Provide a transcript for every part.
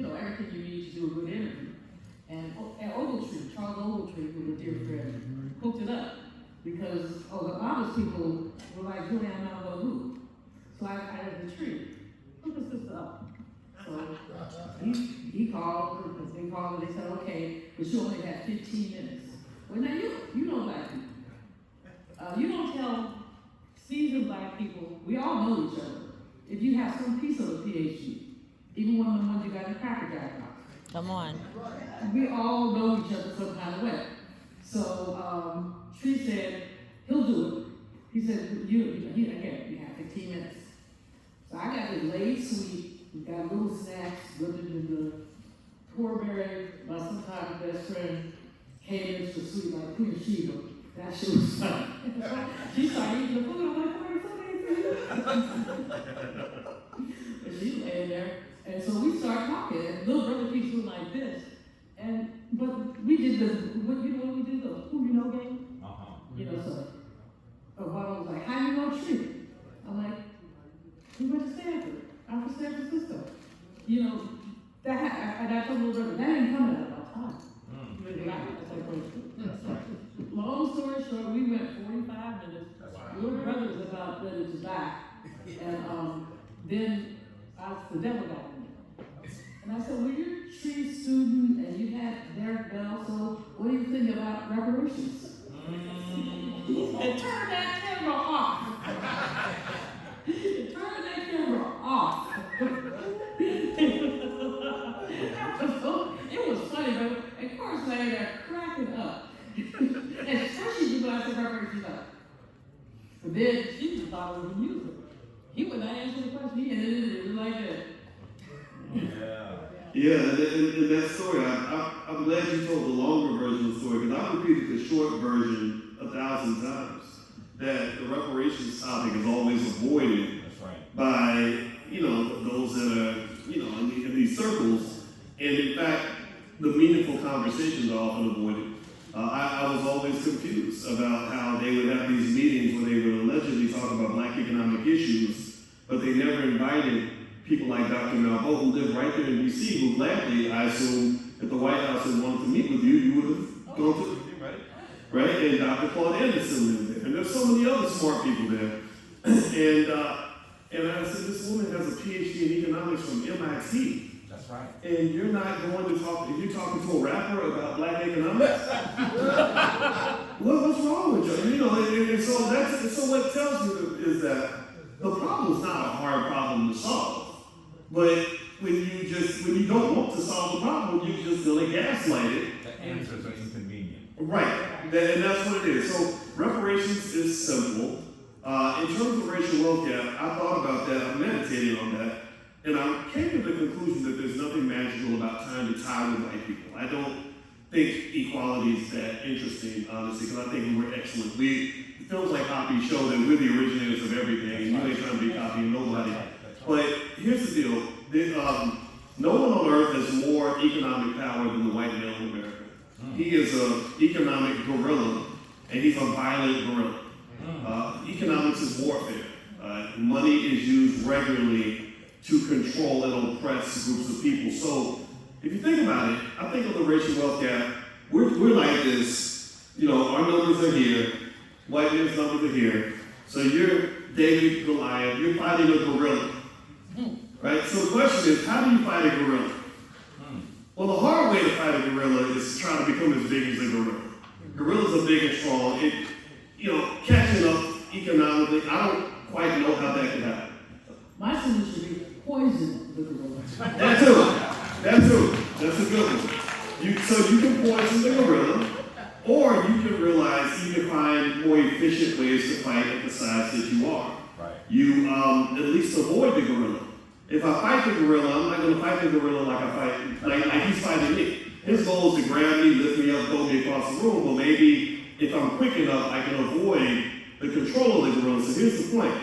everything you need to do a good interview. And Ogletree, Charles Ogletree, who was a dear friend, hooked it up. Because the Obama's people were like, Julian, I'm not gonna move. So I had the tree. Hook the sister up. So he called, because they called and they said, okay, but you only have 15 minutes. Well, now you know black people. You don't tell seasoned black people, we all know each other. If you have some piece of a PhD, even one of the ones you got in Cracker Jack house. Come on. We all know each other some kind of way. So Tree said, he'll do it. He said, you have 15 minutes. So I got the laid sweet, we got little snacks, living in the Torberry, my sometimes best friend came in to sweet like Queen Sheba. That shit was funny. She started eating the food, I'm like, where's something for you? And she lay there. And so we started talking, and little brother keeps doing like this. But we did what we did, the who you know game? So one was like, how you know Tree? I'm like, we went to Stanford. I'm from San Francisco. And I told little brother, that ain't coming out of my time. Long story short, we went 45 minutes. Little brother was about ready to die. And then the devil got in there. And I said, well, you're a Tree student and you had Derek Bell, so what do you think about reparations? And turn that camera off. Turn that camera off. It was funny, but of course I ended up cracking up. And especially when I said reparations up. But then she just thought it was a music. He would not answer the question, he ended it like that. Yeah, and that story, I'm glad you told the longer version of the story, because I've repeated the short version 1,000 times. That the reparations topic is always avoided by, those that are, in these circles. And in fact, the meaningful conversations are often avoided. I was always confused about how they would have these meetings where they would allegedly talk about black economic issues, but they never invited people like Dr. Malveaux, who lived right there in D.C., who gladly, I assume, if the White House had wanted to meet with you, you would have gone to, right? And Dr. Claude Anderson lived there. And there's so many other smart people there. And I said, this woman has a PhD in economics from MIT. That's right. And you're not going to talk, you're talking to a rapper about black economics? What's wrong with you? And so what it tells you is that the problem is not a hard problem to solve. But when you don't want to solve the problem, you just feel like gaslight it. The answers are inconvenient. Right, and that's what it is. So reparations is simple. In terms of racial wealth gap, I thought about that, I meditated on that, and I came to the conclusion that there's nothing magical about trying to tie with white people. I don't think equality is that interesting, honestly, because I think we're excellent. It feels like Hoppy show that we're the originators of everything, and you ain't trying to be copying nobody. But here's the deal. No one on earth has more economic power than the white male in America. He is an economic gorilla, and he's a violent gorilla. Economics is warfare. Money is used regularly to control and oppress groups of people. So if you think about it, I think of the racial wealth gap, we're like this. Our numbers are here, white men's numbers are here. So you're David Goliath, you're fighting a gorilla. Right? So the question is, how do you fight a gorilla? Well, the hard way to fight a gorilla is to try to become as big as a gorilla. Gorillas are big and strong. Catching up economically, I don't quite know how that could happen. My solution would be poison the gorilla. That too. That's a good one. So you can poison the gorilla, or you can realize you can find more efficient ways to fight at the size that you are. Right. You at least avoid the gorilla. If I fight the gorilla, I'm not going to fight the gorilla like he's fighting me. His goal is to grab me, lift me up, throw me across the room, but maybe if I'm quick enough, I can avoid the control of the gorilla. So here's the point.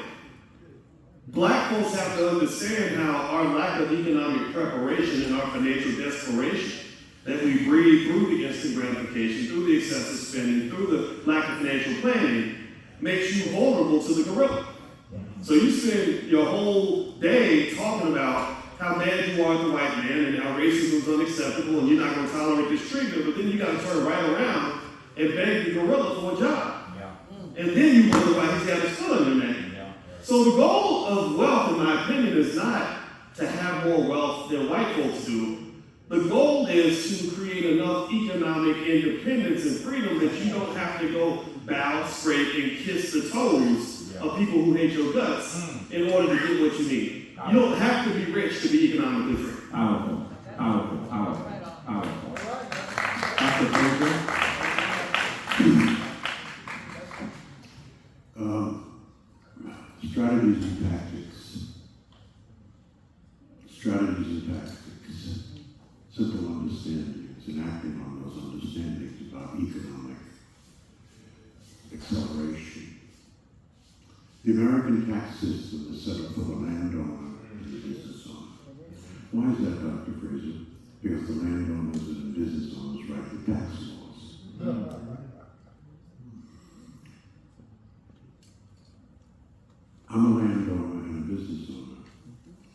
Black folks have to understand how our lack of economic preparation and our financial desperation that we breed through the instant gratification, through the excessive spending, through the lack of financial planning, makes you vulnerable to the gorilla. So you spend your whole day talking about how mad you are at the white man and how racism is unacceptable and you're not going to tolerate this treatment, but then you got to turn right around and beg the gorilla for a job. Yeah. And then you wonder why he's got his foot on your name. Yeah. So the goal of wealth, in my opinion, is not to have more wealth than white folks do. The goal is to create enough economic independence and freedom that you don't have to go bow, scrape, and kiss the toes of people who hate your guts in order to get what you need. You don't have to be rich to be economically free. Powerful. Dr. Fraser? Strategies and tactics. Simple understandings and acting on those understandings about economic acceleration. The American tax system is set up for the landowner and the business owner. Why is that, Dr. Fraser? Because the landowners and the business owners write the tax laws. I'm a landowner and a business owner.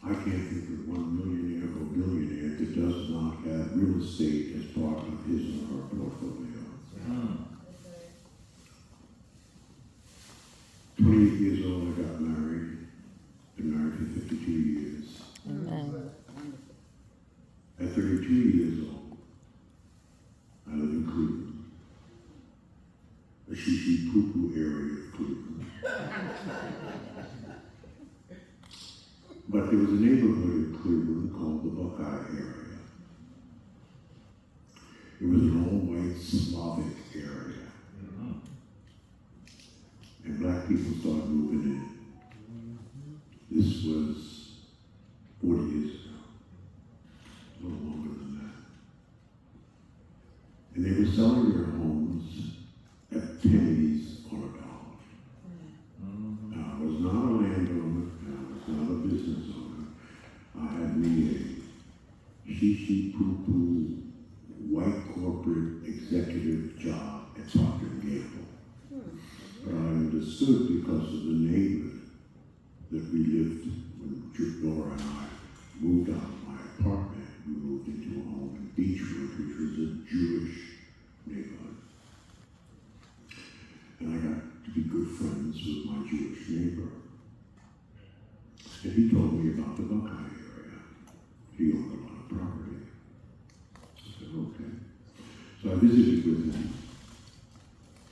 I can't think of one millionaire or billionaire that does not have real estate as part of his or her portfolio. 28 years old, I got married. Been married for 52 years. Amen. At 32 years old, I live in Cleveland, the Shishi-Poo-Poo area of Cleveland. But there was a neighborhood in Cleveland called the Buckeye area. It was an all-white Slavic area. And black people started moving in. This was 40 years ago, a little longer than that. And they were selling their homes at pennies on a dollar. Now, I was not a landowner, and I was not a business owner. I had me a shishi-poo-poo white corporate executive job at Procter & Gamble. But I understood because of the neighborhood that we lived when Laura and I moved out of my apartment. We moved into a home in Beechwood, which was a Jewish neighborhood. And I got to be good friends with my Jewish neighbor. And he told me about the Buckeye area. He owned a lot of property. I said, okay. So I visited with him.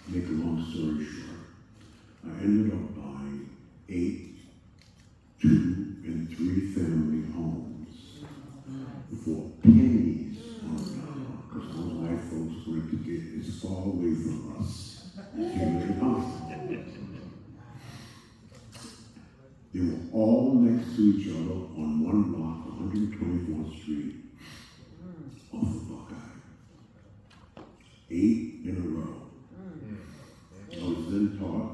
Make a long story short, I ended up buying 8 2- and 3-family homes for pennies on a dollar, because those white folks wanted to get as far away from us as humanly possible. They were all next to each other on one block, 124th Street, off of Buckeye. 8 in a row. I was then taught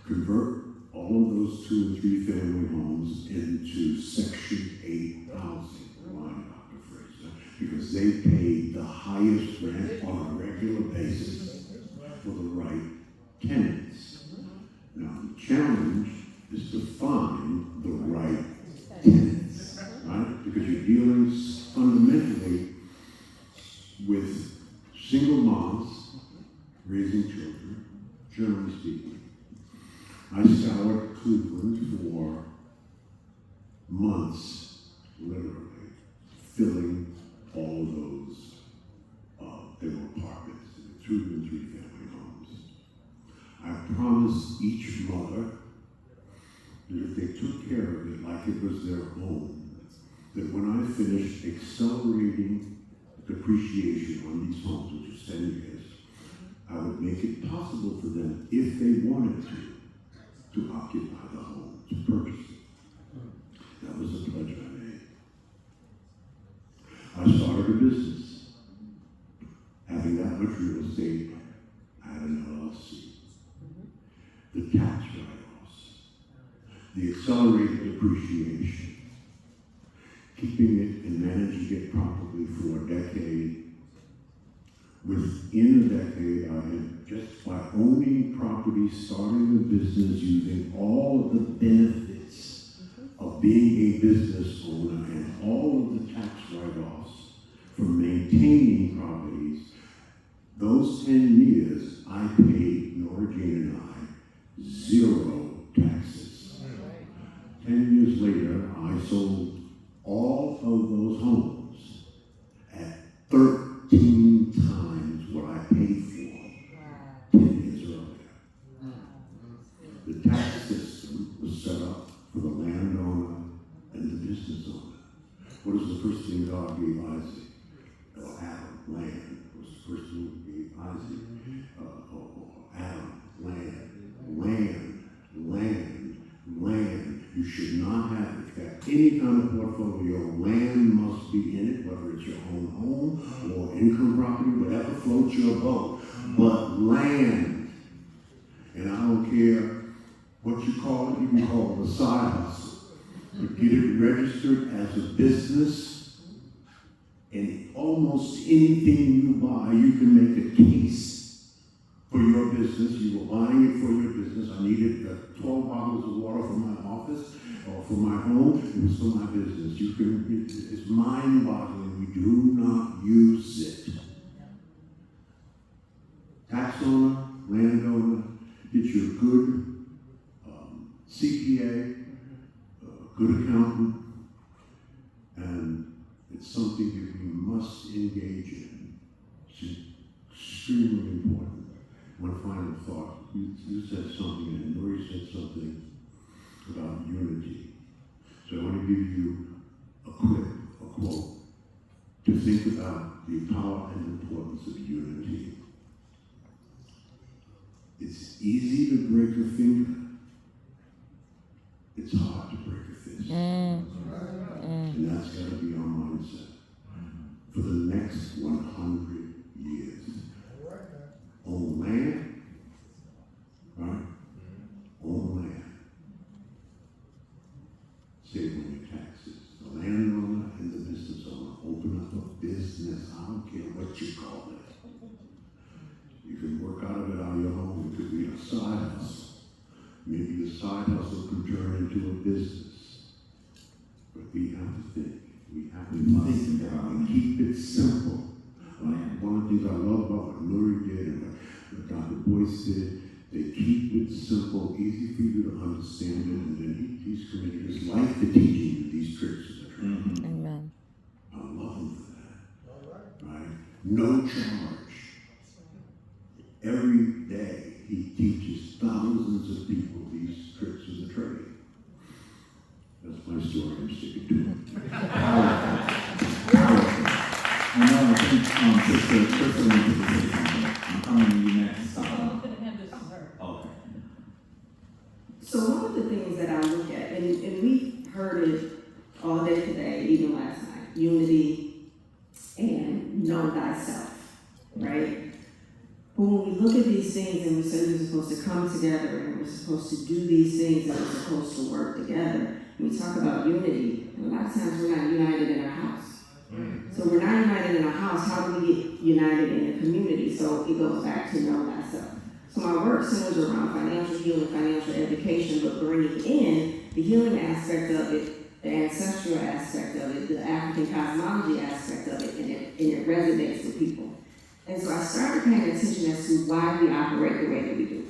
convert all of those 2- and 3-family homes into Section 8 housing. Why, Dr. Fraser? Because they paid the highest rent on a regular basis for the right tenants. Now, the challenge is to find the right tenants, right? Because you're dealing fundamentally with single moms raising children, generally speaking. I scoured Cleveland for months, literally, filling all of those, they were apartments, 2- and 3-family homes. I promised each mother that if they took care of it like it was their home, that when I finished accelerating depreciation on these homes, which is 10 years, I would make it possible for them, if they wanted to occupy the home, to purchase it. That was a pledge I made. I started a business. Having that much real estate, I had an LLC. The tax write-offs, the accelerated depreciation, keeping it and managing it properly for a decade. Within a decade, I had, just by owning property, starting a business, using all of the benefits of of being a business owner and all of the tax write-offs from maintaining properties, those 10 years, I paid, Nora Jean and I, 0 taxes. 10 years later, I sold all of those homes at 13 times what I paid for 10 years earlier. The tax system was set up for the landowner and the business owner. What is the first thing God gave Isaac? Adam, land. Was the first thing he gave Isaac? Adam, land. You should not have, if you have any kind of portfolio, land must be in it, whether it's your own home or income property, whatever floats your boat. But land, and I don't care what you call it, you can call it a side hustle. You get it registered as a business, and almost anything you buy, you can make a case for your business. You were buying it for your business. I needed 12 bottles of water for my office or for my home. It was for my business. It's mind-boggling. We do not use it. Tax owner, landowner, get you a good CPA, good accountant, and it's something that we must engage in. It's extremely important. One final thought. You said something, and Nori said something about unity. So I want to give you a quote to think about the power and importance of unity. It's easy to break a finger. It's hard to break a fist. And that's got to be our mindset for the next 100 years. Own land, right? Own land. Save on your taxes. The landowner and the business owner open up a business. I don't care what you call it. You can work out of it out of your home. It could be a side hustle. Maybe the side hustle can turn into a business. But we have to think. We have to think about it. Keep it simple. Like one of the things I love about what Lurie did and what Dr. Boyce did, they keep it simple, easy for you to understand it, and then he's committed his life to teaching you these tricks of the trade. Amen. I love him for that. Right? No charge. Every day he teaches thousands of people these tricks of the trade. That's my story. I'm sticking to it. I know, I think, Sister Crystal wants to say something. I'm coming to you next. I'm gonna hand this to her. Okay. So one of the things that I look at, and we heard it all day today, even last night, unity and know thyself, right? But when we look at these things and we say we're supposed to come together and we're supposed to do these things and we're supposed to work together, we talk about unity, and a lot of times we're not united in our house. So we're not united in our house, how do we get united in the community? So it goes back to know thyself. So my work centers around financial healing, financial education, but bringing in the healing aspect of it, the ancestral aspect of it, the African cosmology aspect of it, and it resonates with people. And so I started paying attention as to why we operate the way that we do.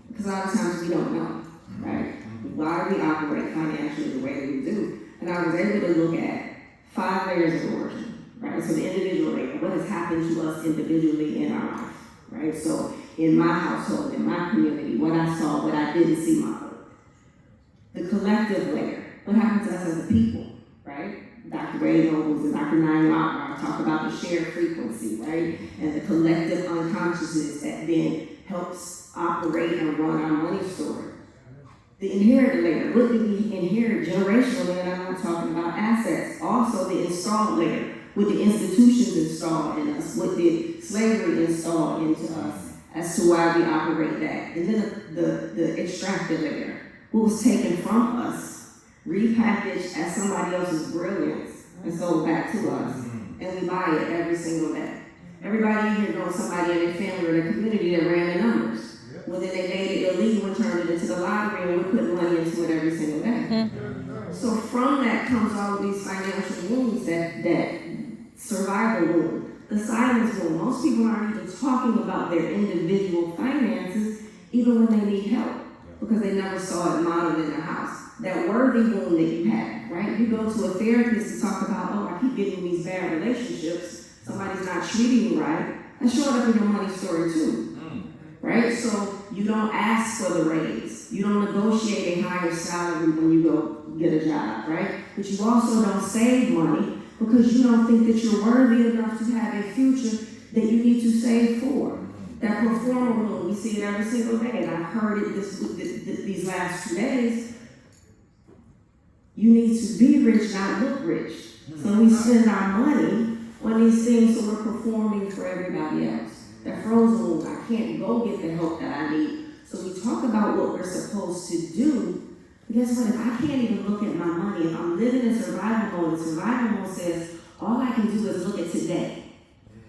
Because a lot of times we don't know, right? Why we operate financially the way that we do. And I was able to look at 5 layers of origin, right? So the individual layer, what has happened to us individually in our life, right? So in my household, in my community, what I saw, what I didn't see modeled. The collective layer, what happened to us as a people, right? Dr. Ray Nobles and Dr. Naima Akbar talk about the shared frequency, right? And the collective unconsciousness that then helps operate and run our money story. The inherited layer, what did we inherit generationally? And I'm not talking about assets. Also the installed layer, what the institutions installed in us, what did slavery install into us as to why we operate that. And then the extracted layer, what was taken from us, repackaged as somebody else's brilliance and sold back to us. And we buy it every single day. Everybody here knows somebody in their family or their community that ran the numbers. Well, then they made it illegal and turned it into the lottery, and we're putting money into it every single day. So from that comes all of these financial wounds, that survival wound, the silence wound. Most people aren't even talking about their individual finances, even when they need help, because they never saw it modeled in their house. That worthy wound that you have, right? You go to a therapist to talk about, oh, I keep getting these bad relationships, somebody's not treating you right. That showed up in your money story too, right? So you don't ask for the raise. You don't negotiate a higher salary when you go get a job, right? But you also don't save money because you don't think that you're worthy enough to have a future that you need to save for. That performer wound, we see it every single day, and I've heard it these last 2 days. You need to be rich, not look rich. So we spend our money on these things so we're performing for everybody else. That frozen wound, I can't go get the help that I need. So we talk about what we're supposed to do. But guess what? If I can't even look at my money, if I'm living in survival mode, and survival mode says all I can do is look at today,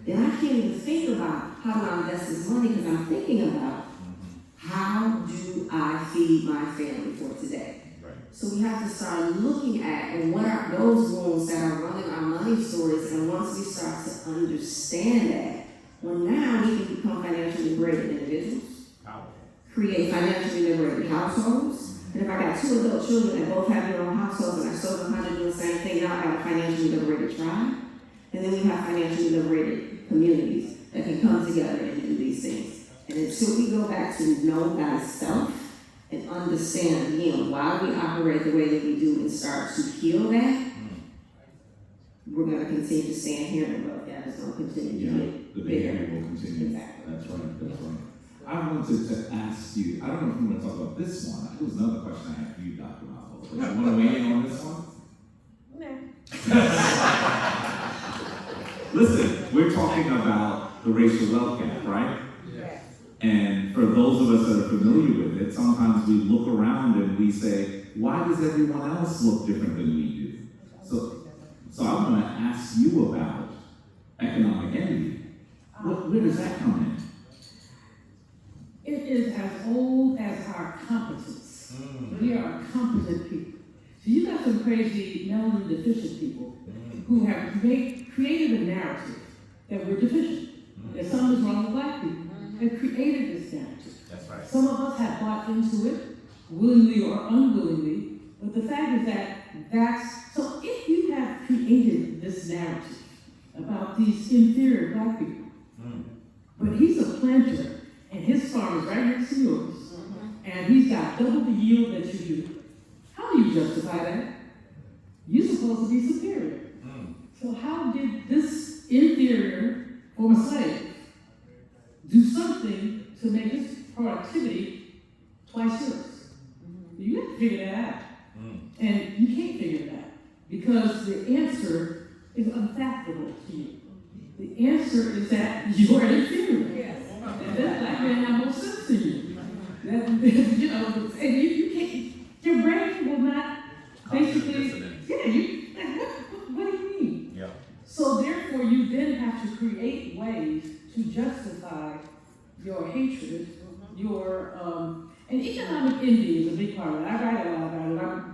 then I can't even think about how do I invest this money because I'm thinking about how do I feed my family for today. So we have to start looking at and what are those wounds that are running our money stories, and once we start to understand that, well, now we can become financially liberated individuals, create financially liberated households. And if I got 2 adult children that both have their own households and I still know how to do the same thing, now I got a financially liberated tribe. And then we have financially liberated communities that can come together and do these things. And until we go back to know thyself and understand again why we operate the way that we do and start to heal that, we're going to continue to stand here and love God is going to continue to get the bigger. behavior will continue. Exactly. That's right. I wanted to ask you, I don't know if you want to talk about this one. It was another question I had for you, Dr. Malvo. But you want to weigh in on this one? No. Listen, we're talking about the racial wealth gap, right? Yes. And for those of us that are familiar with it, sometimes we look around and we say, why does everyone else look different than we do? So I'm going to ask you about economic envy. Where does that come in? It is as old as our competence. We are competent people. So you got some crazy melanin deficient people who have created a narrative that we're deficient, that something's wrong with black people, and created this narrative. That's right. Some of us have bought into it, willingly or unwillingly, but the fact is so if you have created this narrative about these inferior black people, but he's a planter, and his farm is right next to yours, and he's got double the yield that you do, how do you justify that? You're supposed to be superior. So how did this inferior former slave do something to make his productivity twice yours? You have to figure that out. And you can't figure it out because the answer is unfathomable to you. The answer is that you are inferior. Yes. And that black man have more sense to you. That, and you can't, your brain will not basically, what do you mean? Yeah. So therefore you then have to create ways to justify your hatred, your, and economic envy is a big part of it. I write a lot about it.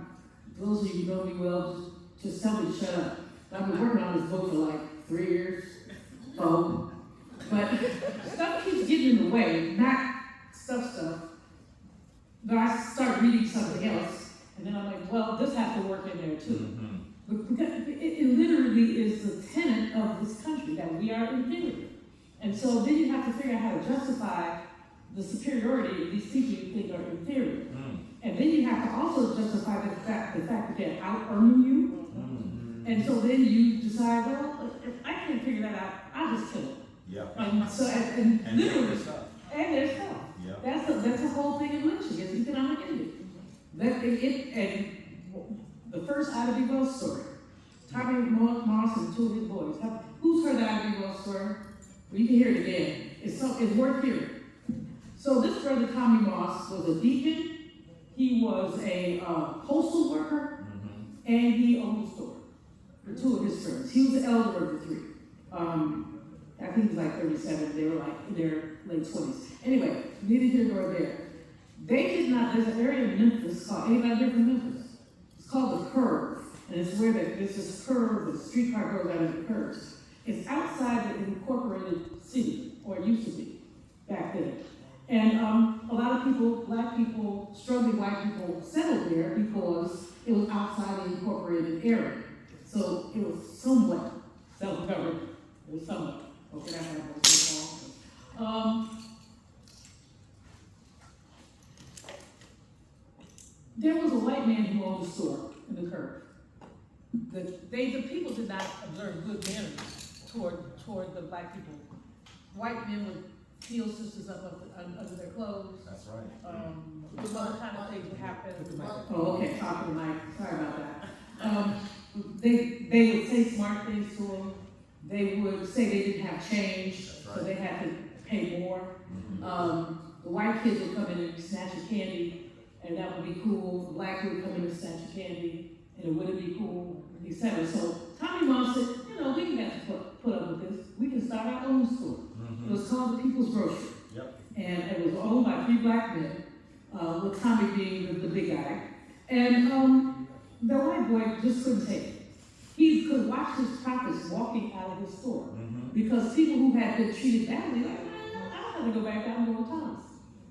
Those of you who know me well, just tell me to shut up. I've been working on this book for like 3 years. But stuff keeps getting in the way, not stuff. But I start reading something else, and then I'm like, well, this has to work in there too. Because it literally is the tenet of this country that we are inferior. And so then you have to figure out how to justify the superiority of these people you think are inferior. And then you have to also justify the fact that they're out-earning you. And so then you decide, well, if I can't figure that out, I'll just kill it. Yeah. And literally, their stuff. And their stuff. Yeah. That's the whole thing in lynching, is economic envy. And the first Ida B. Wells story, Tommy Moss and 2 of his boys. Who's heard the Ida B. Wells story? Well, you can hear it again. It's worth hearing. So this brother Tommy Moss was a deacon. He was a postal worker, and he owned a store for 2 of his friends. He was the elder of the 3. I think he was like 37. They were like in their late 20s. Anyway, neither here nor there. They did not. There's an area in Memphis called. Anybody here from Memphis? It's called the Curve, and it's where there's this curve, the streetcar goes out of the curves. It's outside the incorporated city, or it used to be back then. And a lot of people, black people, struggling white people, settled there because it was outside the incorporated area. So it was somewhat self-governed. It was somewhat. Okay, that's how I was There was a white man who owned a store in the Curve. The people did not observe good manners toward the black people. White men would steal sisters up under their clothes. That's right. Other kind of things would happen. Oh, okay, talk to the mic. Sorry about that. They would say smart things to them. They would say they didn't have change, so they had to pay more. The white kids would come in and snatch a candy, and that would be cool. The black would come in and snatch a candy, and it wouldn't be cool, etc. So Tommy Mom said, we didn't have to put up with this. We can start our own store. It was called the People's Grocery. Yep. And it was owned by 3 black men, with Tommy being the big guy. And the white boy just couldn't take it. He could watch his profits walking out of his store. Because people who had been treated badly, like, I don't have to go back down to old times.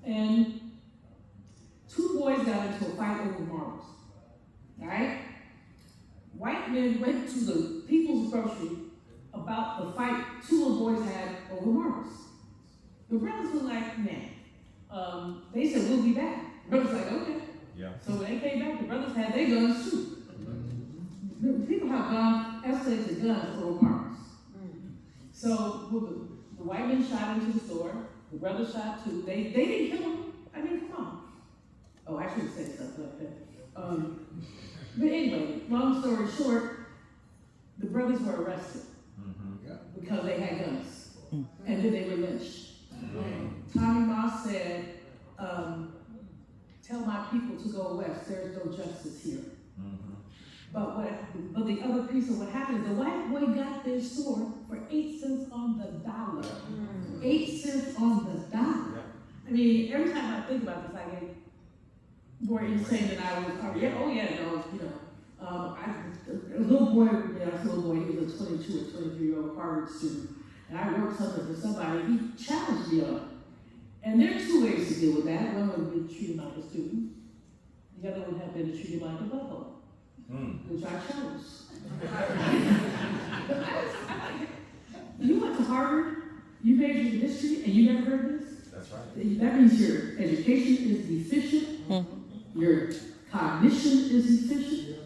And 2 boys got into a fight over marbles. All right? White men went to the People's Grocery about the fight 2 of the boys had over marbles. The brothers were like, man. They said, we'll be back. The brothers were like, okay. Yeah. So when they came back, the brothers had their guns too. People have escalated guns over marbles. So the white men shot into the store. The brothers shot too. They didn't kill him. I mean, come on. Oh, I shouldn't say stuff like that. But anyway, long story short, the brothers were arrested because they had guns, and then they were lynched. Tommy Moss said, "Tell my people to go west. There's no justice here." But the other piece of what happened is the white boy got their store for 8 cents on the dollar. 8 cents on the dollar. I mean, every time I think about this, I get more insane than I was. A little boy, he was a 22 or 23-year-old Harvard student, and I wrote something for somebody. He challenged me on it. And there are 2 ways to deal with that. One would be treated like a student. The other would have been to treat him like a buffalo. Which I chose. You went to Harvard, you majored in history, and you never heard this? That's right. That means your education is deficient, your cognition is deficient,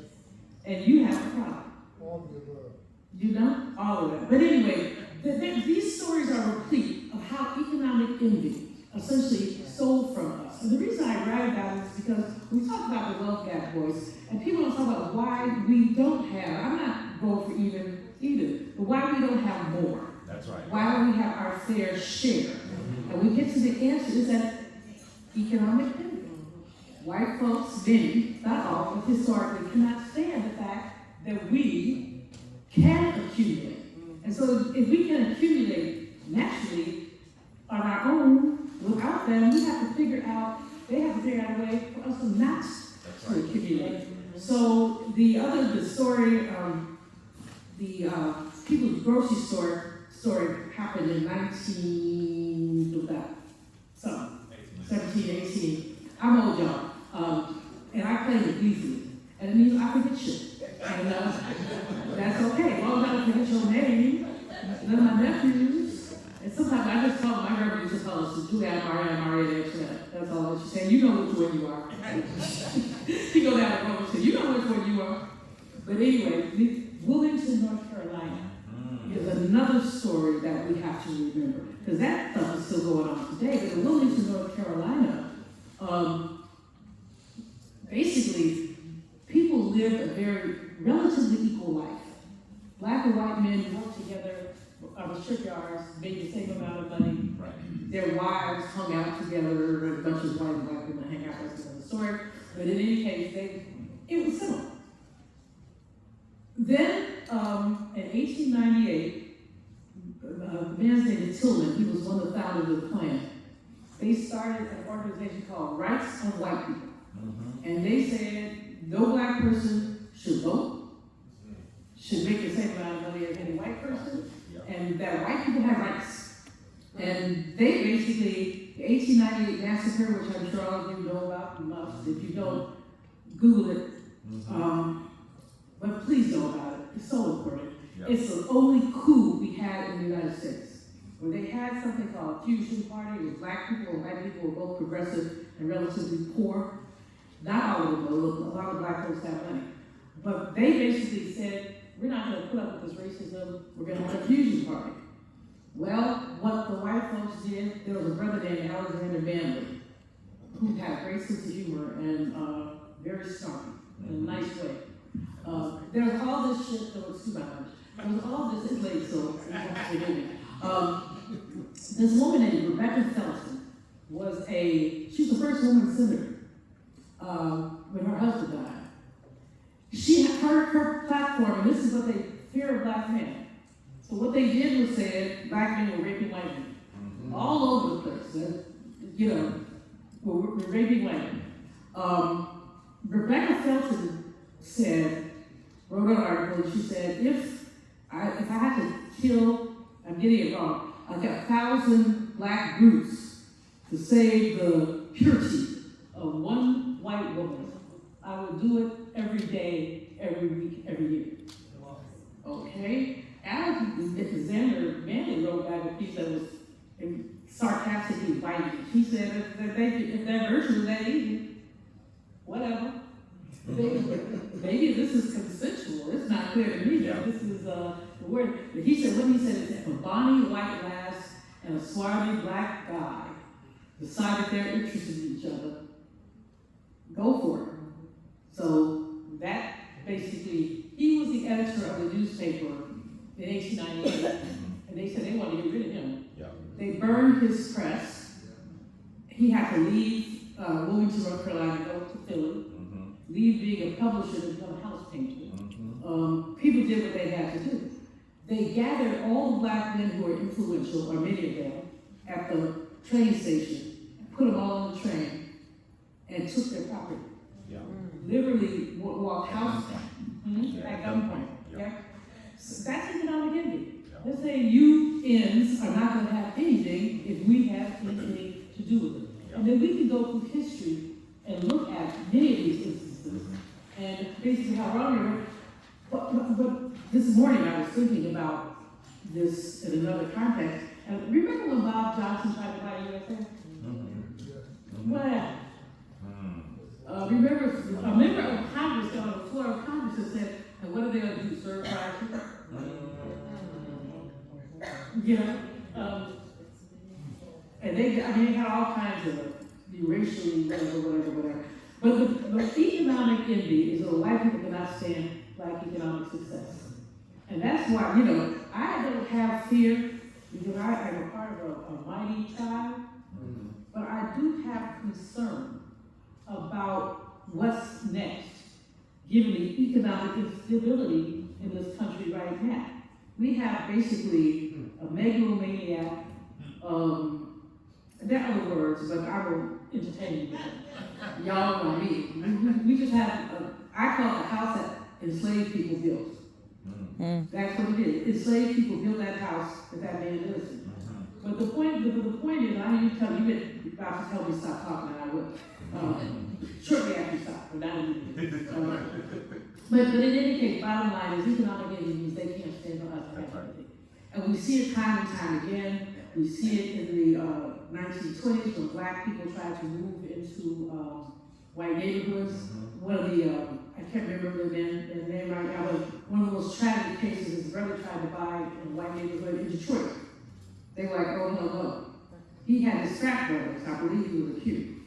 and you have a problem. All of the above. You know? All of that. But anyway, these stories are replete of how economic envy essentially stole from us. And the reason I write about it is because we talk about the wealth gap, boys, and people don't talk about why we don't have, I'm not going for even either, but why we don't have more. That's right. Why don't we have our fair share? And we get to the answer is that economic envy. White folks, many, not all, but historically cannot stand the fact that we can accumulate. And so if we can accumulate naturally on our own, without them, we have to figure out, they have to figure out a way for us not to accumulate. So the story, the People's Grocery Store story happened in 17, 18. I'm old, y'all. And I played it easily. And it means I forget shit. And that's okay. As long as I don't forget your name, none of my nephews. And sometimes I just call my grandma used to call us Julia, Maria, that's all she's saying. You know which one you are. She go down the road and say, you know which one you are. But anyway, Wilmington, North Carolina is another story that we have to remember. Because that stuff is still going on today. But in Wilmington, North Carolina, basically, people lived a very relatively equal life. Black and white men worked together on the shipyards, made the same amount of money. Right. Their wives hung out together, as much as white and black women hang out. That's another story. But in any case, it was similar. Then, in 1898, a man's name is Tillman. He was one of the founders of the Klan. They started an organization called Rights of White People. And they said no black person should vote, should make the same amount of money as any white person, and that white people have rights. And they basically, the 1898 massacre, which I'm sure all of you know about, you must, if you don't, Google it. But please know about it, it's so important. It's the only coup we had in the United States, where they had something called a fusion party, where black people and white people were both progressive and relatively poor. Not all of them, though, a lot of black folks have money. But they basically said, we're not gonna put up with this racism, we're gonna have a fusion party. Well, what the white folks did, there was a brother named Alexander Manley, who had a great sense of humor and very snarky, in a nice way. There was all this shit, though it's too much. There was all this, it's late, so you have to forgive me. This woman named Rebecca Felton she's the first woman senator when her husband died. She had her platform, and this is what they fear of black men. So what they did was said black men were raping white men. All over the place. Were raping white men. Rebecca Felton wrote an article, and she said, if I had to kill, I'm getting it wrong, like 1,000 black brutes to save the purity of one white woman, I would do it every day, every week, every year. Okay? Alexander Manley wrote back a piece that was sarcastically biting. He said if that virtue was that easy, whatever. Maybe this is consensual. It's not clear to me that this is the word. But he said, what he said is that a bonny white lass and a swarthy black guy decided they're interested in each other, go for it. So that basically, he was the editor of the newspaper in 1898, and they said they wanted to get rid of him. They burned his press. He had to leave Wilmington, North Carolina, go to Philly, leave being a publisher and become a house painter. People did what they had to do. They gathered all the black men who were influential, or many of them, at the train station, and put them all on the train, and took their property. Literally walked house at gunpoint. So that's economic envy. Let's say you ends are not going to have anything if we have anything to do with it. And then we can go through history and look at many of these instances and basically how wrong they were. But this morning I was thinking about this in another context. And remember when Bob Johnson tried to buy USA? What happened? Remember, a member of Congress got on the floor of Congress and said, and what are they going to do, serve fried chicken? And they had all kinds of racially, whatever. But the economic envy is that white people cannot stand black economic success. And that's why, I don't have fear because I am a part of a mighty tribe, but I do have concern about what's next, given the economic instability in this country right now. We have basically a megalomaniac, there are other words, but I will entertain you. Y'all know me. We just have, I call it the house that enslaved people built. That's what it is. Enslaved people built that house that man lives in. But the point is, I need to tell you, you're about to tell me to stop talking, and I will. Shortly after you stop, but not immediately. But in any case, bottom line is economic envy means they can't stand on us. And we see it time and time again. We see it in the 1920s when black people tried to move into white neighborhoods. One of the, I can't remember the name right now, but one of the most tragic cases, his brother tried to buy a white neighborhood in Detroit. They were like, oh, no. He had his frat brothers, I believe he was a Q,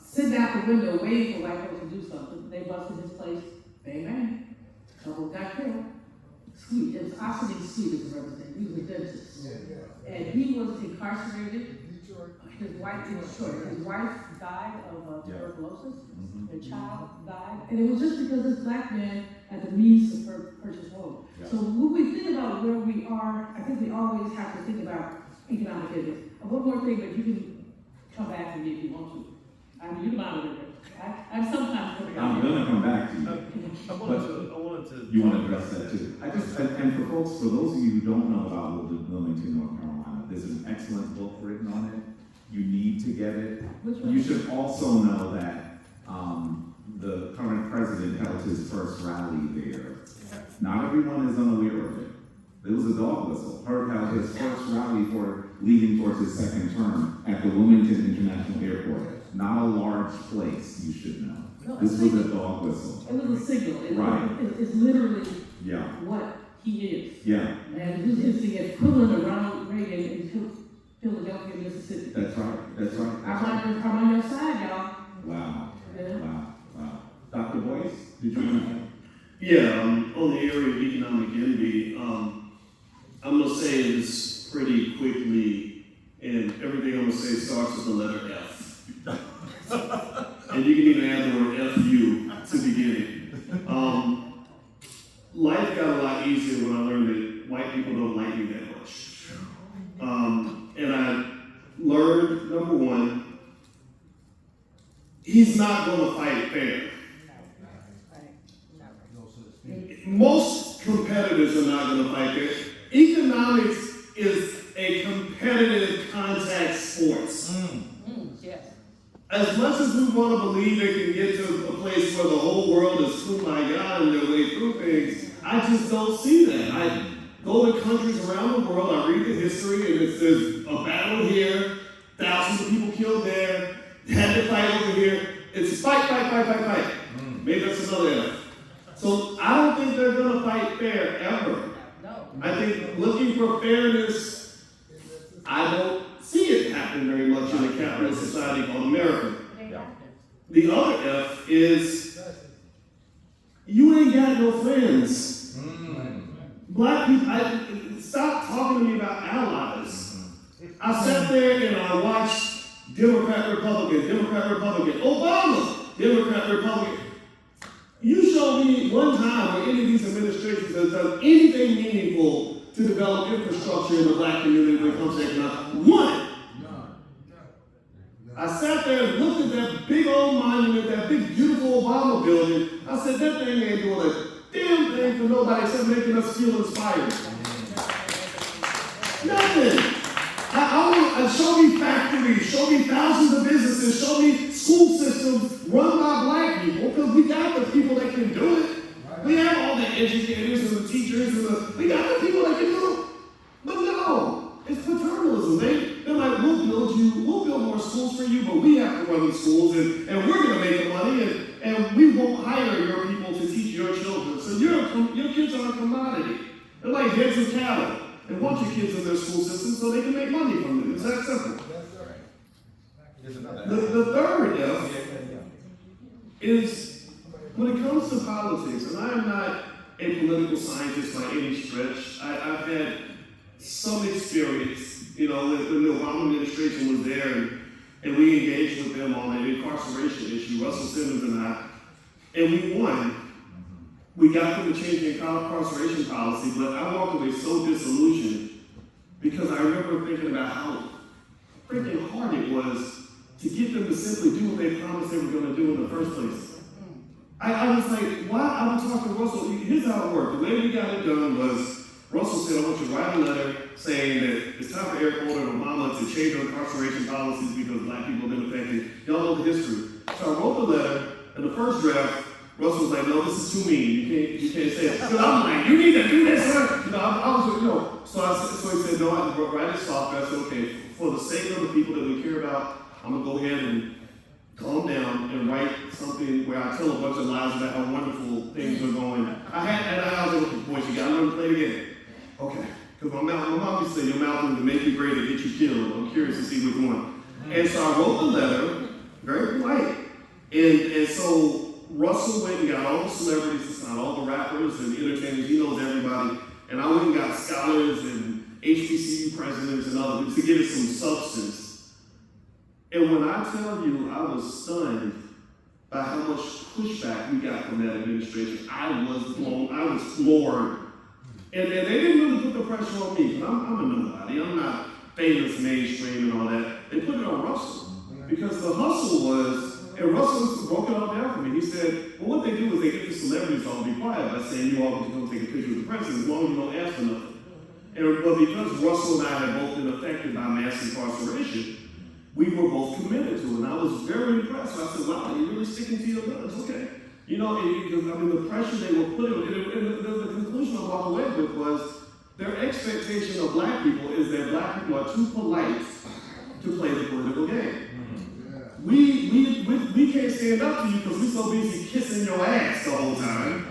sitting out the window waiting for white folks to do something. They busted his place, bang, bang. Couple got killed. Sweet, it was Ossining Sweet is the brother's name. He was a dentist. And he was incarcerated. His wife in Detroit. His wife died of tuberculosis. Their child died. And it was just because this black man had the means to purchase home. So when we think about where we are, I think we always have to think about economic envy. And one more thing, but you can come back to me if you want to. I mean, you're the moderator. I'm sometimes coming I'm out. gonna come back to you. I wanted to. You want to address that too? And for folks, for those of you who don't know about Wilmington, North Carolina, there's an excellent book written on it. You need to get it. Which one? You should also know that, the current president held his first rally there. Not everyone is unaware of it. There was a dog whistle. Herb held his first rally for leading towards his second term at the Wilmington International Airport. Not a large place, you should know. No, This was a dog whistle. It was a signal. Right. It's literally Yeah, what he is. yeah, And it's the equivalent of Ronald Reagan in Philadelphia, Mississippi. that's right, that's right. I'm on your side, y'all. Wow, Yeah. wow, wow. Dr. Boyce, did you want to? Yeah, on the area of economic envy, I'm gonna say this pretty quickly, and everything I'm gonna say starts with the letter F. And you can even add the word FU to begin it. Life got a lot easier when I learned that white people don't like me that much. And I learned, number one, he's not gonna fight fair. Most competitors are not going to fight fair. Economics is a competitive contact sport. Yes. As much as we want to believe they can get to a place where the whole world is kumbaya and their way through things, I just don't see that. I go to countries around the world, I read the history, and there's a battle here, thousands of people killed there, had to fight over here. It's fight. Maybe that's another F. So I don't think they're going to fight fair ever. No. I think looking for fairness, I don't see it happen very much in a capitalist society called America. The other F is you ain't got no friends. Black people, stop talking to me about allies. I sat there and I watched Democrat, Republican, Obama, Democrat, Republican. You show me one time where any of these administrations has done anything meaningful to develop infrastructure in the black community when it comes to economics. One. I sat there and looked at that big old monument, that big beautiful Obama building. I said, that thing ain't doing a damn thing for nobody except making us feel inspired. Nothing. Show me factories, show me thousands of businesses, show me school systems run by black people, because we got the people that can do it. We have all the educators and the teachers and we got the people that can do it. But no, it's paternalism. They're like, we'll build more schools for you, but we have to run the schools and we're gonna make the money and we won't hire your people to teach your children. So your kids are a commodity. They're like heads of cattle. They want your kids in their school system so they can make money from them. It's that simple. The third F is when it comes to politics, and I am not a political scientist by any stretch. I've had some experience, when the Obama administration was there and we engaged with them on an incarceration issue, Russell Simmons and I, and we won. We got them to change the incarceration policy, but I walked away so disillusioned because I remember thinking about how freaking hard it was to get them to simply do what they promised they were going to do in the first place. I was like, why? I would talk to Russell. Here's how it worked. The way we got it done was Russell said, I want you to write a letter saying that it's time for Eric Holder and Obama to change their incarceration policies because black people have been affected. Y'all know the history. So I wrote the letter, and the first draft, Russell was like, no, this is too mean. You can't say it. So I'm like, you need to do this, sir. So he said, no, I write it soft. I said, okay, for the sake of the people that we care about, I'm going to go ahead and calm down and write something where I tell a bunch of lies about how wonderful things are going. I was like, boy, you got to learn to play the game. Okay. Because my mom used to say, your mouth is to make you great or get you killed. I'm curious to see which one. And so I wrote the letter, very polite. And so Russell went and got all the celebrities to sign, all the rappers and the entertainers, he knows everybody. And I went and got scholars and HBCU presidents and others to give it some substance. And when I tell you I was stunned by how much pushback we got from that administration, I was floored. And they didn't really put the pressure on me, because I'm a nobody. I'm not famous, mainstream, and all that. They put it on Russell. Because the hustle was, And Russell broke it all down for me. He said, well, what they do is they get the celebrities all to be quiet by saying you all get to go take a picture with the president as long as you don't ask for nothing. But because Russell and I had both been affected by mass incarceration, we were both committed to it. And I was very impressed. I said, wow, you're really sticking to your guns. Okay. You know, the pressure they were putting, and the conclusion I walked away with was their expectation of black people is that black people are too polite to play the political game. We can't stand up to you because we're so busy kissing your ass the whole time.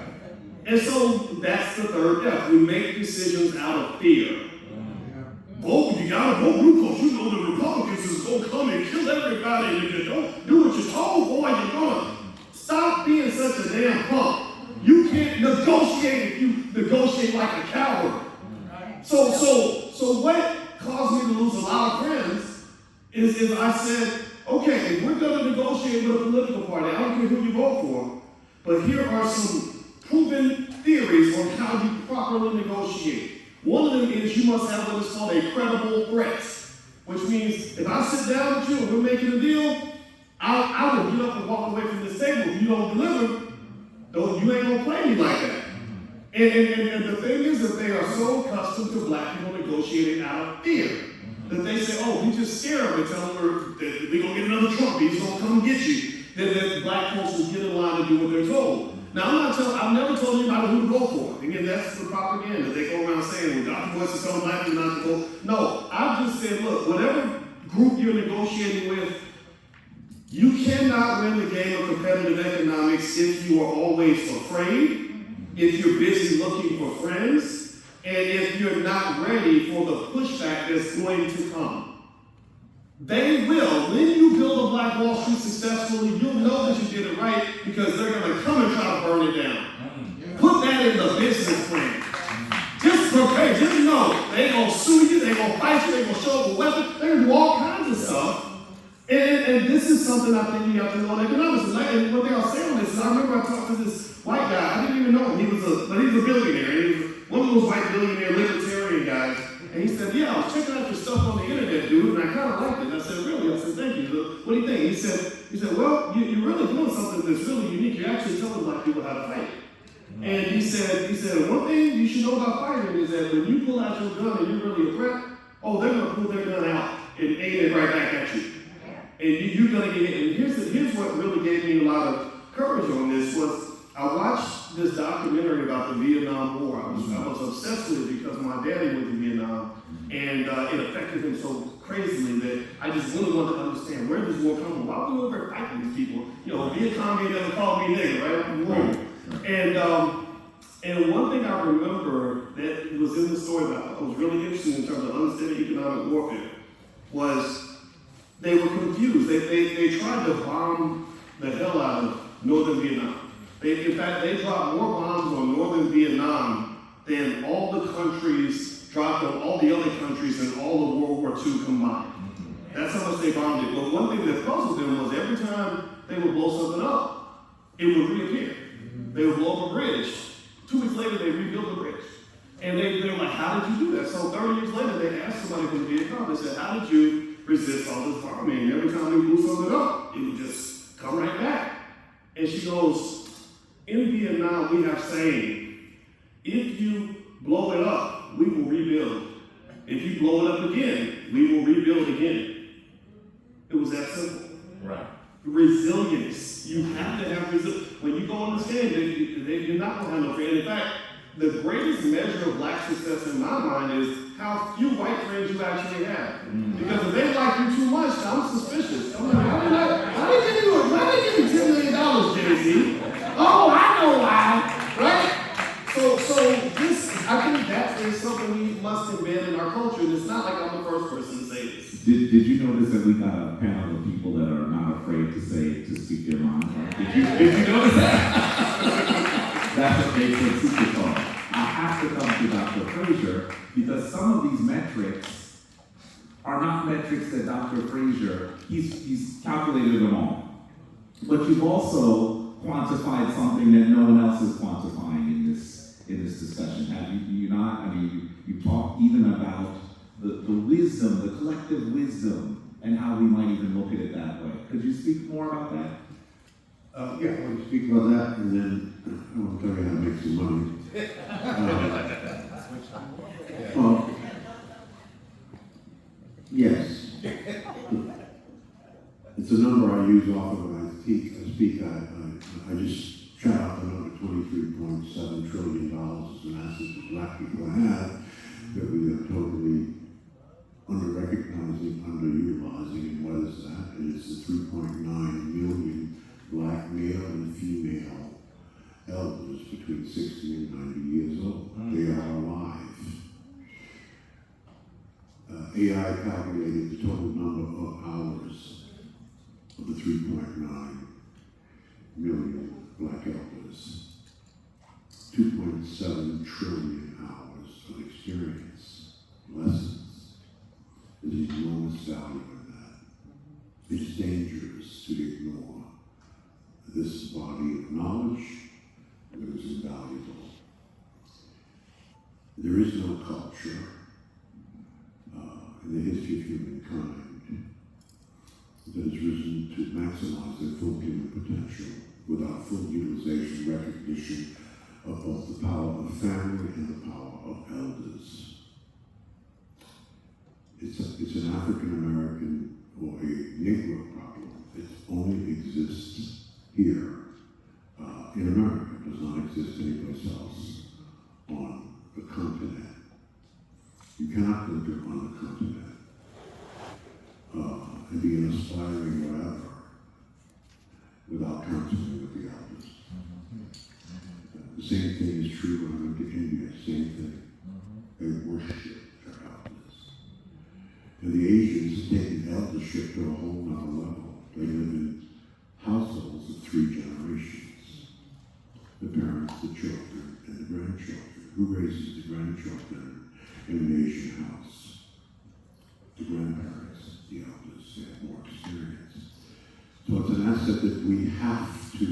And so that's the third F. We make decisions out of fear. Vote, you gotta vote blue because you know the Republicans is gonna come and kill everybody, and if you don't do what you're told, boy, you're gonna. Stop being such a damn punk. You can't negotiate if you negotiate like a coward. So what caused me to lose a lot of friends is I said, okay, we're gonna negotiate with a political party. I don't care who you vote for, but here are some proven theories on how you properly negotiate. One of them is you must have what is called a credible threat, which means if I sit down with you and we're making a deal, I will get up and walk away from this table. If you don't deliver, you ain't gonna play me like that. And the thing is that they are so accustomed to black people negotiating out of fear that they say, oh, we just scare them and tell them that we're gonna get another Trump, he's gonna come and get you. That black folks will get in line and do what they're told. Now, I've never told anybody who to vote for. Again, that's the propaganda. They go around saying, well, Dr. Boyce is telling black people not to vote. No, I've just said, look, whatever group you're negotiating with, you cannot win the game of competitive economics if you are always afraid, if you're busy looking for friends, and if you're not ready for the pushback that's going to come. They will. When you build a Black Wall Street successfully, you'll know that you did it right because they're going to come and try to burn it down. Put that in the business plan. Just prepare. Just know they're going to sue you, they're going to fight you, they're going to show up a weapon, they're going to do all kinds of stuff. And this is something I think you have to know in economics. And one thing I'll say on this is I remember I talked to this white guy. I didn't even know him. He was a billionaire. He was one of those white billionaire libertarian guys. And he said, yeah, I was checking out your stuff on the internet, dude, and I kind of liked it. And I said, really? I said, thank you. What do you think? He said, well, you're really doing something that's really unique. You're actually telling black people how to fight. And he said, one thing you should know about fighting is that when you pull out your gun and you're really a threat, oh, they're going to pull their gun out and aim it right back at you. And you're going to get hit. And here's what really gave me a lot of courage on this was I watched this documentary about the Vietnam War. I was obsessed with it because my daddy went to Vietnam, and it affected him so crazily that I just really wanted to understand where this war come from. Why we over fighting these people? You know, Viet Cong ain't never called me nigga, right? And one thing I remember that was in the story that I thought was really interesting in terms of understanding economic warfare was they were confused. They tried to bomb the hell out of northern Vietnam. In fact, they dropped more bombs on northern Vietnam than all the countries dropped on all the other countries in all of World War II combined. That's how much they bombed it. But one thing that puzzled them was every time they would blow something up, it would reappear. They would blow up a bridge. 2 weeks later, they rebuilt the bridge. And they were like, how did you do that? So 30 years later, they asked somebody from Viet Cong, they said, how did you resist all this bombing? And every time they blew something up, it would just come right back. And she goes, in Vietnam, we have saying, if you blow it up, we will rebuild. If you blow it up again, we will rebuild again. It was that simple. Right. Resilience. You have to have resilience. When you go on the stand, you're not going to have no fear. In fact, the greatest measure of black success in my mind is how few white friends you actually have. Because if they like you too much, I'm suspicious. I'm like, why did they give me $10 million, Jay-Z? Oh, I know why, right? So this, I think that is something we must embed in our culture, and it's not like I'm the first person to say this. Did you notice that we got a panel of people that are not afraid to speak their mind? Right? Did you notice that? That's what makes it super fun. I have to come to Dr. Frazier because some of these metrics are not metrics that Dr. Frazier, he's calculated them all. But you've also quantified something that no one else is quantifying in this discussion. Have you not? I mean, you talk even about the wisdom, the collective wisdom, and how we might even look at it that way. Could you speak more about that? Yeah, I want to speak about that, and then I want to tell you how to make some money. Well, yes. It's a number I use often when I speak. I just shout out the number $23.7 trillion as an asset that black people have that we are totally under-recognizing, underutilizing. And what is that? It is the 3.9 million black male and female elders between 60 and 90 years old. They are alive. AI calculated the total number of hours of the 3.9 million black elders. 2.7 trillion hours of experience, lessons. There's enormous value in that. It's dangerous to ignore this body of knowledge that is invaluable. There is no culture in the history of humankind that has risen to maximize their full human potential without full utilization, recognition of both the power of family and the power of elders. It's an African American or a Negro problem. It only exists here in America. It does not exist anyplace else on the continent. You cannot live on the continent and be an aspiring whatever without counseling with the elders. The same thing is true when I went to India. Same thing. They worship their elders. And the Asians have taken eldership to a whole nother level. They live in households of 3 generations. The parents, the children, and the grandchildren. Who raises the grandchildren in an Asian house? The grandparents, the elders, they have more experience. So it's an asset that we have to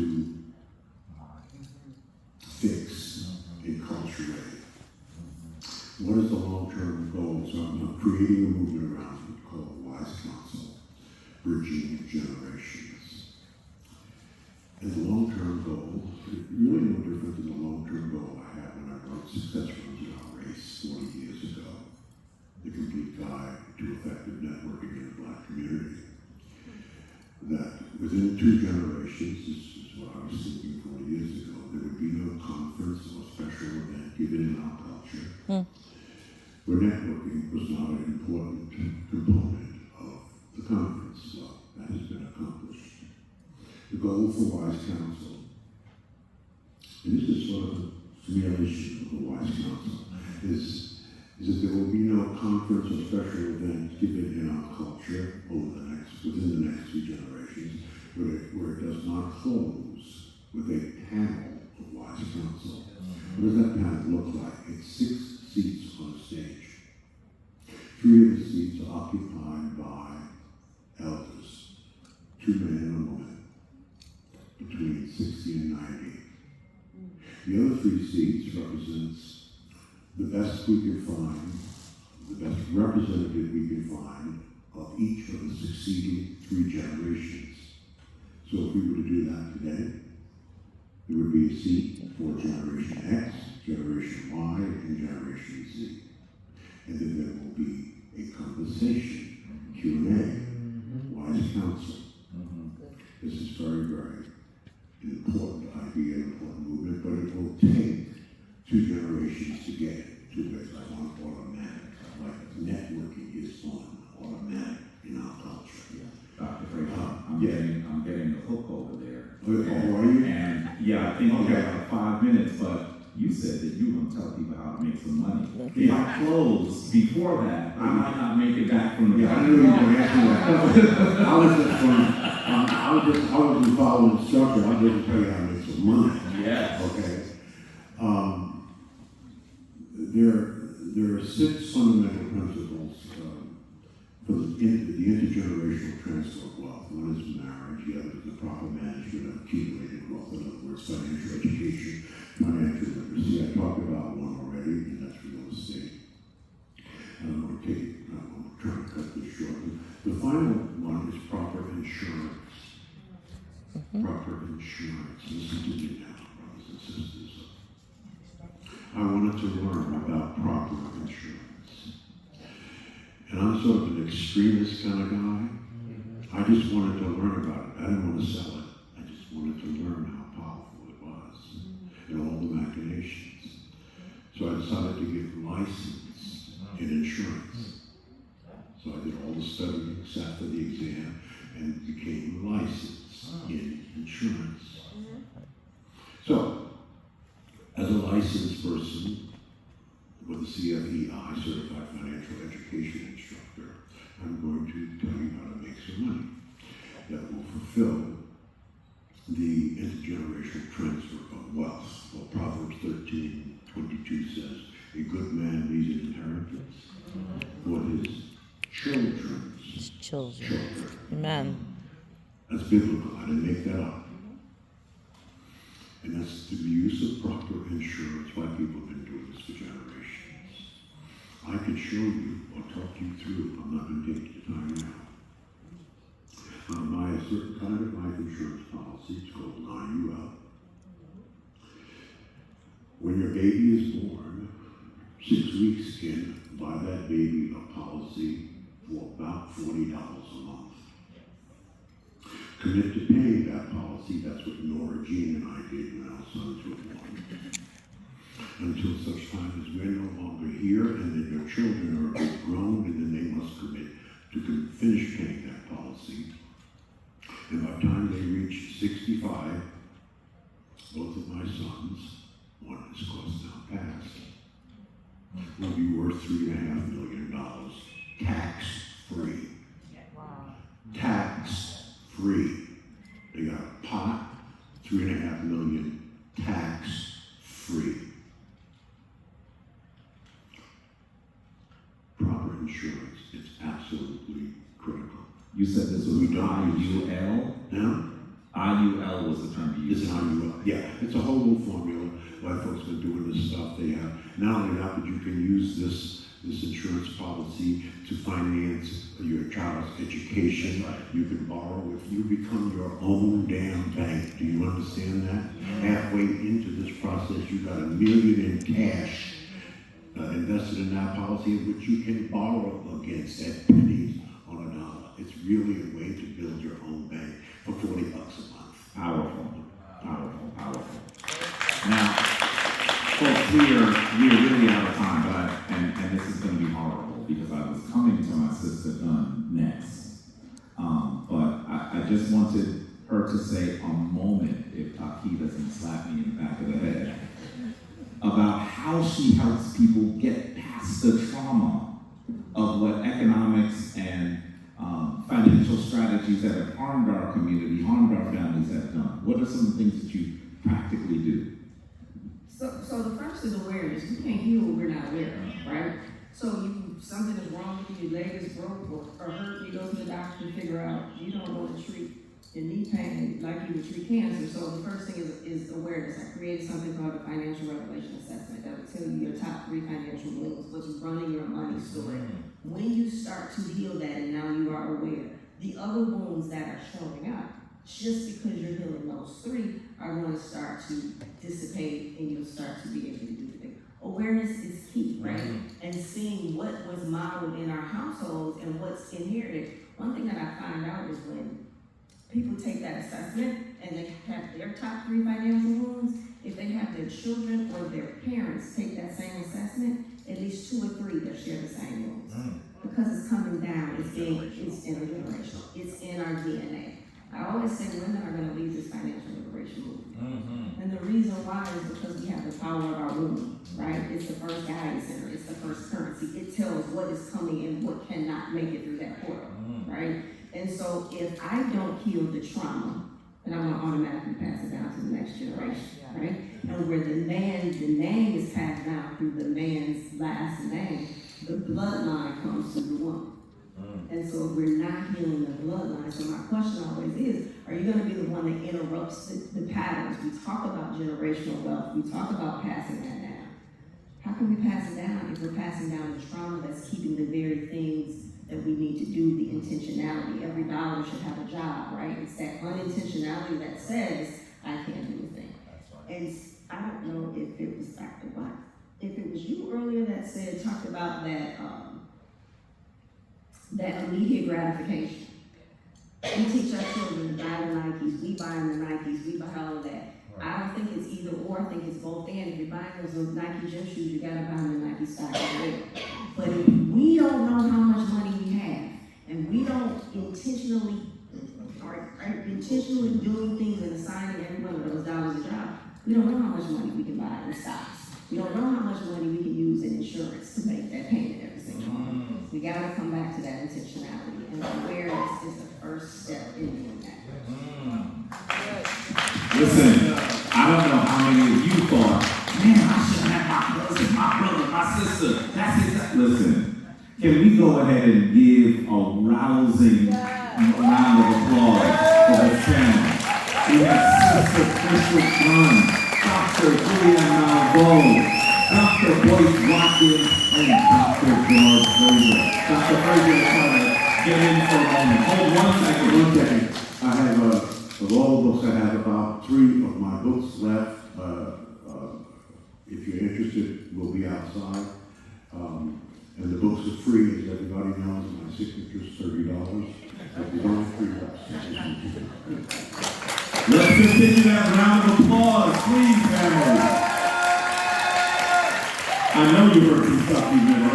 fix and cultivate. What is the long-term goal? So I'm creating a movement around it called Wise Counsel, Bridging Generations. And the long-term goal, really no different than the long-term goal I had when I wrote Success Runs Our Race 40 years ago, the complete guide to effective networking in the black community. That within 2 generations, this is what I was thinking 40 years ago, there would be no conference or special event given in our culture where networking was not an important component of the conference. Well, that has been accomplished. The goal for Wise Counsel, and this is sort of a simulation of the Wise Counsel, is that there will be no conference or special event given in our culture within the next 2 generations where it does not close with a panel of Wise Counsel. What does that panel look like? It's 6 seats on a stage. 3 of the seats are occupied by elders, 2 men and a woman, between 60 and 90. The other 3 seats represents the best we can find, the best representative we can find of each of the succeeding 3 generations. So if we were to do that today, there would be a seat for Generation X, Generation Y, and Generation Z. And then there will be a conversation, Q&A, Wise Counsel. This is very, very important idea, important movement, but it will take 2 generations to get it to it on automatic, like networking is on automatic in our culture. Dr. Fraser, I'm getting the hook over there. Oh, are you? And yeah, I think we have about 5 minutes, but you said that you were going to tell people how to make some money. If I close before that, I might not make it back from the Yeah, I knew you were going to ask me that. I wasn't following instruction. I was just tell you how to make some money. Yes. Okay. There are 6 fundamental principles for the intergenerational transfer of wealth. One is marriage, the other is the proper management of accumulated wealth. In other words, financial education, financial literacy. I talked about one already, and that's real estate. I'm trying to cut this short. The final one is proper insurance. Proper insurance. Listen to me now, brothers and sisters. I wanted to learn about proper insurance. And I'm sort of an extremist kind of guy. I just wanted to learn about it. I didn't want to sell it. I just wanted to learn how powerful it was and all the machinations. So I decided to get licensed in insurance. So I did all the studying, sat for the exam, and became licensed in insurance. So, as a licensed person with a CFEI, Certified Financial Education Instructor, I'm going to tell you how to make some money that will fulfill the intergenerational transfer of wealth. Well, Proverbs 13:22 says, a good man leaves an inheritance for his children's children. Amen. That's biblical. I didn't make that up. And that's through the use of proper insurance. Why people have been doing this for generations. I could show you or talk you through. I'm not going to take the time now. Buy a certain kind of life insurance policy. It's called an IUL. When your baby is born, 6 weeks in, buy that baby a policy for about $40 a month. Commit to paying that policy. That's what Nora Jean and I did when our sons were born. Until such time as we're no longer here, and then your children are grown, and then they must commit to finish paying that policy. And by the time they reach 65, both of my sons, one is of course now passed, will be worth $3.5 million, tax-free. Tax-free. They got a pot, $3.5 million, tax-free. Proper insurance is absolutely critical. You said this was IUL? Now, IUL was the term you it's used. an IUL. Yeah, it's a whole little formula. Why folks been doing this stuff. They have not only that, but you can use this insurance policy to finance your child's education. Right. You can borrow if you become your own damn bank. Do you understand that? Halfway into this process, you got $1 million in cash invested in that policy, which you can borrow against at pennies on a dollar. It's really a way to build your own bank for $40 a month. Powerful, powerful, powerful. Now, folks, we're really out of time, but and this is going to be horrible because I was coming to my sister Dunn next, but I just wanted her to say a moment, if Taki doesn't slap me in the back of the head, about how she helps people get past the trauma of what economics and financial strategies that have harmed our community, harmed our families have done. What are some of the things that you practically do? So the first is awareness. We can't heal what we're not aware of, right? So something is wrong with you, your leg is broke or hurt, you go to the doctor and figure out you don't want to treat your knee pain like you would treat cancer. So the first thing is awareness. I created something called a financial revelation assessment that will tell you your top 3 financial wounds, what's running your money story. When you start to heal that and now you are aware, the other wounds that are showing up, just because you're healing those 3 are going to start to dissipate and you'll start to be able to do the thing. Awareness is key, right? And seeing what was modeled in our households and what's inherited. One thing that I find out is when people take that assessment and they have their top 3 financial wounds, if they have their children or their parents take that same assessment, at least 2 or 3 that share the same wounds. Because it's coming down, it's intergenerational, it's in our DNA. I always say women are going to lead this financial liberation movement. And the reason why is because we have the power of our womb, right? It's the first guidance center, it's the first currency. It tells what is coming and what cannot make it through that portal, right? And so if I don't heal the trauma, then I'm going to automatically pass it down to the next generation, right? And where the name is passed down through the man's last name, the bloodline comes through the womb. And so if we're not healing the bloodline, so my question always is, are you going to be the one that interrupts the patterns? We talk about generational wealth. We talk about passing that down. How can we pass it down if we're passing down the trauma that's keeping the very things that we need to do, the intentionality? Every dollar should have a job, right? It's that unintentionality that says, I can't do a thing. That's right. And I don't know if it was Dr. White, if it was you earlier that talked about that immediate gratification. We teach our children to buy the Nikes, we buy them the Nikes, we buy all of that. I don't think it's either or, I think it's both and. If you're buying those Nike gym shoes, you gotta buy them the Nike stock as well. But if we don't know how much money we have, and we don't intentionally, are intentionally doing things and assigning every one of those dollars a job, we don't know how much money we can buy in stocks. We don't know how much money we can use in insurance to make that payment every single month. We gotta come back to that intentionality, and awareness is the first step in doing that. Listen, I don't know how many of you thought, man, I should have my cousin, my brother, my sister. That's exactly. Listen, can we go ahead and give a rousing round of applause for this family? We have Sister Crystal Dunn, Dr. Julian Malveaux, Dr. Boyce Watkins, and Dr. George Fraser. Dr. Fraser is trying to get in for a moment. Hold one second. I have of all the books, I have about 3 of my books left. If you're interested, we'll be outside. And the books are free, as everybody knows. My signature is $30. It's only $3. Let's continue that round of applause, please, family. I know you heard some stuff you've been